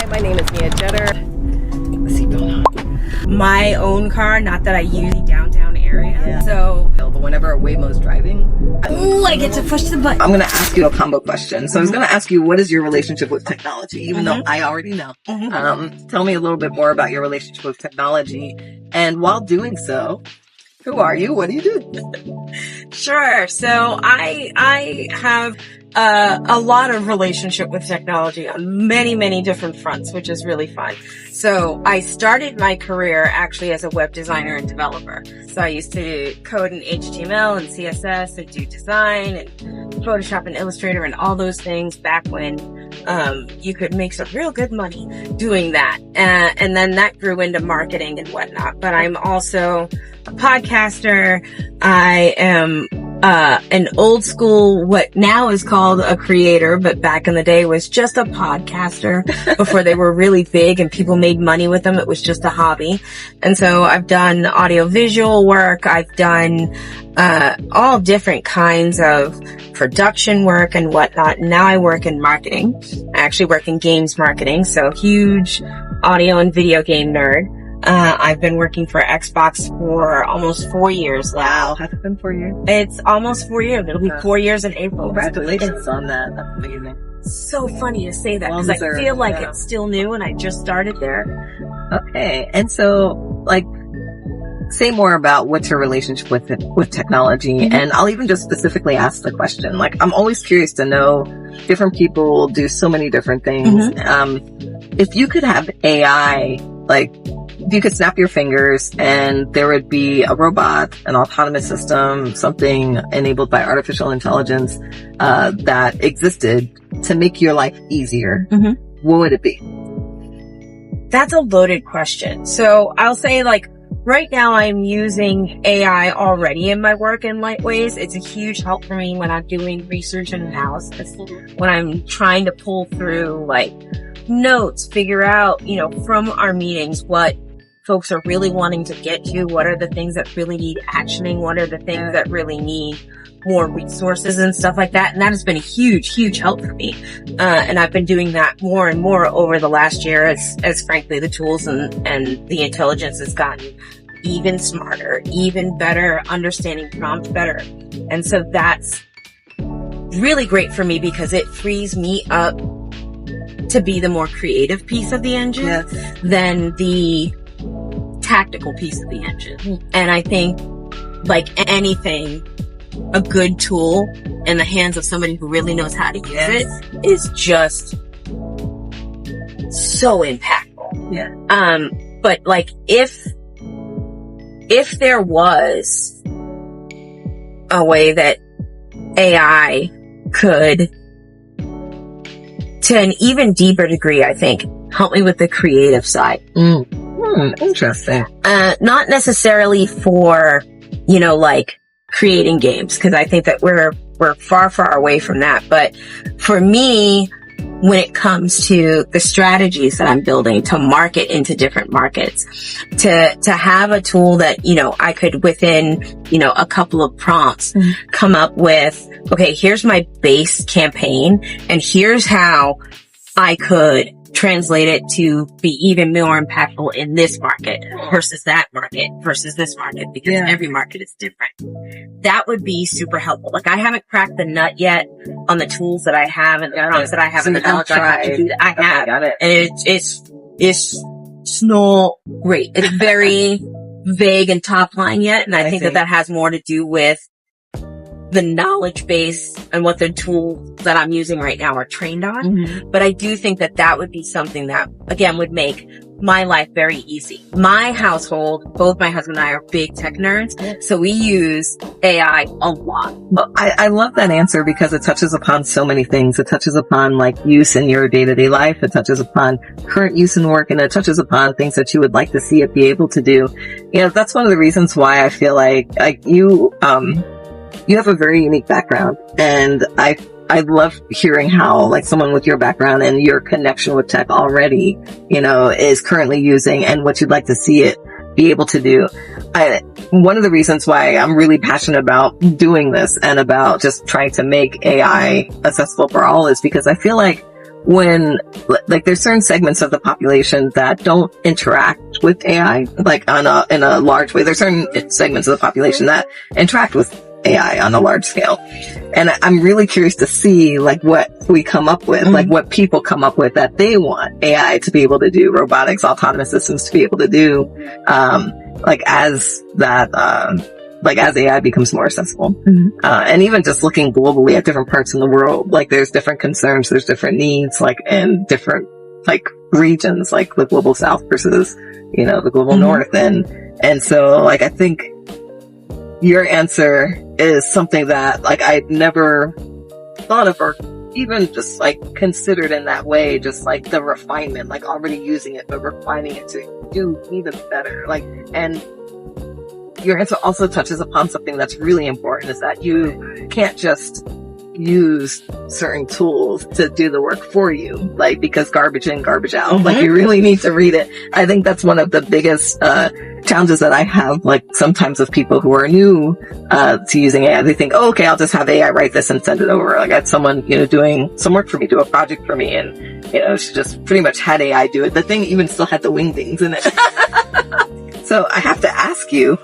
my name is Nia Jetter. My own car, not that I use the downtown area. Yeah. So, But whenever Waymo's driving, I get to push the button. I'm going to ask you a combo question. So I was going to ask you, what is your relationship with technology? Even though I already know. Tell me a little bit more about your relationship with technology. And while doing so, who are you? What do you do? Sure. So I have a lot of relationship with technology on many, many different fronts, which is really fun. So I started my career actually as a web designer and developer. So I used to code in HTML and CSS and do design and Photoshop and Illustrator and all those things back when you could make some real good money doing that. And then that grew into marketing and whatnot. But I'm also a podcaster. I am an old school, what now is called a creator, but back in the day was just a podcaster before they were really big and people made money with them. It was just a hobby. And so I've done audio visual work. I've done all different kinds of production work and whatnot. Now I work in marketing. I actually work in games marketing. So huge audio and video game nerd. I've been working for Xbox for almost 4 years now. Wow, has it been 4 years? It's almost 4 years. It'll be 4 years in April. Congratulations on that. That's amazing. So funny to say that because I feel like it's still new and I just started there. Okay. And so, say more about what's your relationship with technology. And I'll even just specifically ask the question. I'm always curious to know, different people do so many different things. If you could have AI, if you could snap your fingers and there would be a robot, an autonomous system, something enabled by artificial intelligence, that existed to make your life easier, what would it be? That's a loaded question. So I'll say right now I'm using AI already in my work in light ways. It's a huge help for me when I'm doing research and analysis, when I'm trying to pull through notes, figure out, from our meetings what folks are really wanting to get to, what are the things that really need actioning, what are the things that really need more resources and stuff like that. And that has been a huge, huge help for me. And I've been doing that more and more over the last year as frankly the tools and the intelligence has gotten even smarter, even better, understanding prompts better. And so that's really great for me because it frees me up to be the more creative piece of the engine than the tactical piece of the engine. And I think, like anything, a good tool in the hands of somebody who really knows how to use it is just so impactful. But if there was a way that AI could, to an even deeper degree, I think, help me with the creative side. Interesting. Not necessarily for, creating games, because I think that we're far, far away from that. But for me, when it comes to the strategies that I'm building to market into different markets, to have a tool that, I could within, a couple of prompts come up with, okay, here's my base campaign and here's how I could translate it to be even more impactful in this market versus that market versus this market, because every market is different. That would be super helpful. I haven't cracked the nut yet on the tools that I have and the prompts that I have and the knowledge I have to do that. I have. Got it. And it's not great. It's very vague and top line yet. And I think that has more to do with the knowledge base and what the tools that I'm using right now are trained on. But I do think that would be something that, again, would make my life very easy. My household, both my husband and I are big tech nerds, so we use AI a lot. Well, I love that answer because it touches upon so many things. It touches upon use in your day-to-day life. It touches upon current use in work, and it touches upon things that you would like to see it be able to do. That's one of the reasons why I feel like you have a very unique background, and I love hearing how someone with your background and your connection with tech already, is currently using and what you'd like to see it be able to do. One of the reasons why I'm really passionate about doing this and about just trying to make AI accessible for all is because I feel like when, like, there's certain segments of the population that don't interact with AI, like, in a large way. There's certain segments of the population that interact with AI on a large scale. And I'm really curious to see, like, what we come up with, like, what people come up with that they want AI to be able to do, robotics, autonomous systems to be able to do, like, as AI becomes more accessible. And even just looking globally at different parts in the world, like, there's different concerns, there's different needs, like, in different, like, regions, like the global south versus, you know, the global north. And so, like, I think your answer is something that, like, I'd never thought of or even just, like, considered in that way, just, like, the refinement, like, already using it, but refining it to do even better. Like, and your answer also touches upon something that's really important, is that you can't just use certain tools to do the work for you, like, because garbage in, garbage out. Like, you really need to read it. I think that's one of the biggest challenges that I have, like, sometimes with people who are new to using AI. They think, oh, okay, I'll just have AI write this and send it over. Like, I had someone, you know, doing some work for me, do a project for me, and, you know, she just pretty much had AI do it. The thing even still had the wingdings in it. So I have to ask you,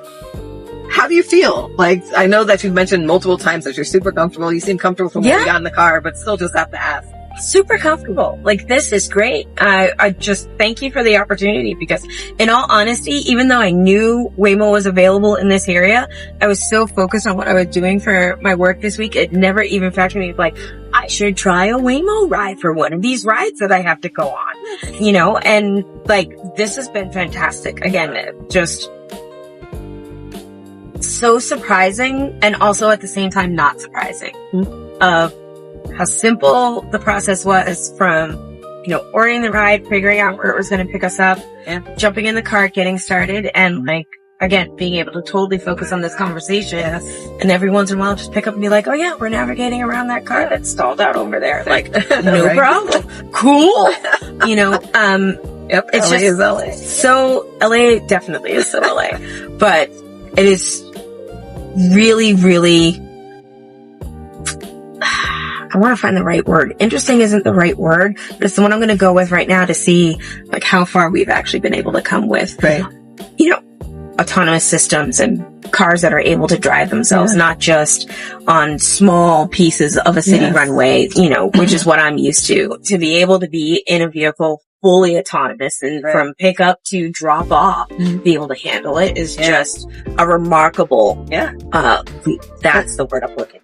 how do you feel? Like, I know that you've mentioned multiple times that you're super comfortable. You seem comfortable from when you got in the car, but still just have to ask. Super comfortable. Like, this is great. I just thank you for the opportunity, because in all honesty, even though I knew Waymo was available in this area, I was so focused on what I was doing for my work this week. It never even factored me, like, I should try a Waymo ride for one of these rides that I have to go on, you know? And, like, this has been fantastic. Again, just so surprising, and also at the same time not surprising, of how simple the process was, from, you know, ordering the ride, figuring out where it was going to pick us up, jumping in the car, getting started, and, like, again, being able to totally focus on this conversation. And every once in a while just pick up and be like, oh yeah, we're navigating around that car that's stalled out over there. Like, no problem. Cool. You know, Yep, it's LA just is LA. So LA definitely is so LA, but it is really, really, I want to find the right word. Interesting isn't the right word, but it's the one I'm going to go with right now to see, like, how far we've actually been able to come with, you know, autonomous systems and cars that are able to drive themselves, not just on small pieces of a city runway, you know, which is what I'm used to be able to be in a vehicle fully autonomous, and from pick up to drop off, be able to handle it is just a remarkable, that's the word I'm looking